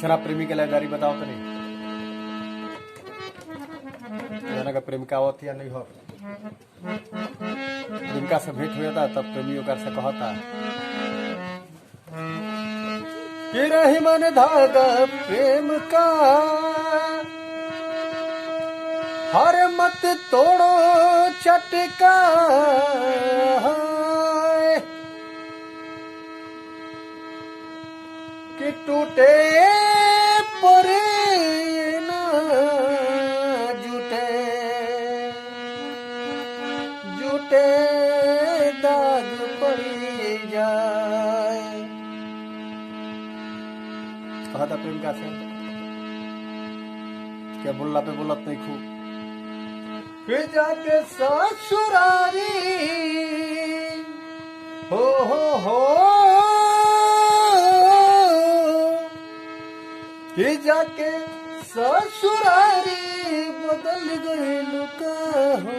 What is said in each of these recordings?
तीसरा प्रेमी के लाइब्रेरी बताओ तो नहीं का प्रेमिका आवत या नहीं हो प्रेमिका से भेंट हो जाता तब प्रेमी ओकर से कहता कि रही मन धागा प्रेम का हर मत तोड़ो चटका कि टूटे परे ना जुटे जुटे दाग पड़ी जाए। कहा था प्रेम का से क्या बोलला पे बोलत नहीं खूब फिर जाके ससुरारी हो फिर जाके ससुरारी बदल गई लुका हो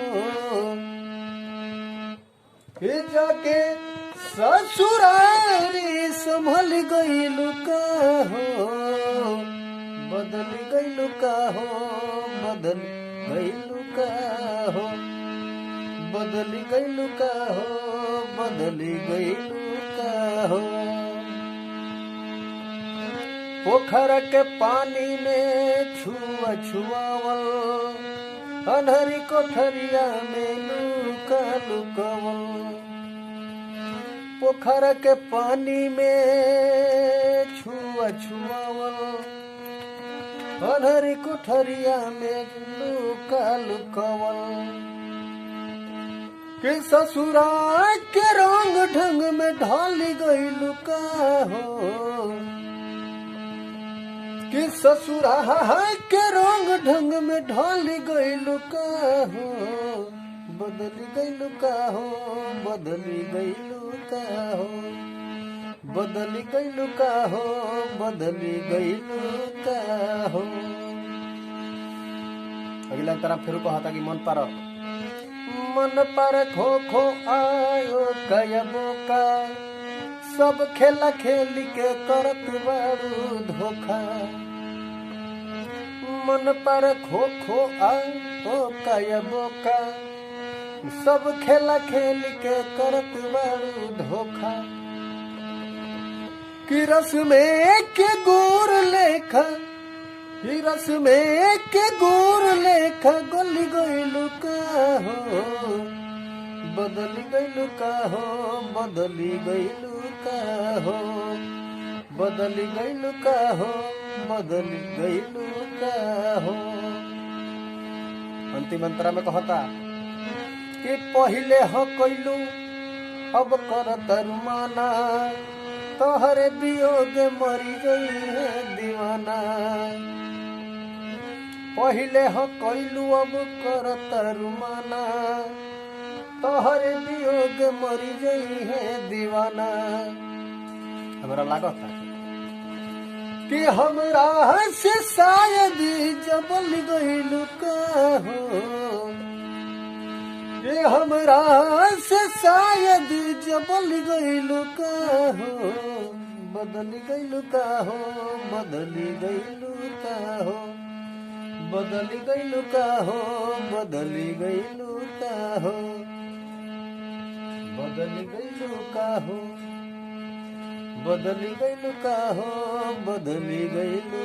फिर जाके ससुरारी संभल गई लुका हो बदल गई लुका हो बदल गई लुका हो बदल गई लुका हो बदल गई लुका हो। पोखर के पानी में छुआ छुआवल अनहरी कोठरिया में लुका लुकावल पोखर के पानी में छुआ छुआवल अनहरी कोठरिया में लुका लुकावल कि ससुरा के रंग ढंग में ढाल गई लुका हो कि ससुरा के रंग ढंग में ढाल गई लुका हो बदल गई लुका हो बदल गई लुका हो बदल गई लुका हो बदल गई लुका हो। अगला तरफ फिर कहा था कि मन पर खो खो आयो कयबो का सब खेला खेल के करत बारू धोखा मन पर खो खो आयो कयबो का सब खेला खेल के करत बारू धोखा कि रस में के गुर लेखा कि रस में के गुर लेखा गली गई लुका हो बदली गई लुका हो बदली गई लुका हो बदली गई लुका हो बदली गई लुका हो। अंतिम अंतरा में कहता कि पहले हो कैलू अब कर तरुमाना तोहरे वियोग मरी गई है दीवाना पहले हो कैलू अब कर तरुमाना तोहरे वियोग मरी गई है दीवाना। हमरा लागत था कि हमरा से शायद जबल गई लुका हो ये हमरा से शायद जबल गई लुका हो बदल गई लुका हो बदल गई लुका हो बदल गई लुका हो बदल गई लुका हो बदल गई लुका हो बदल गई लुका हो बदल गई लुका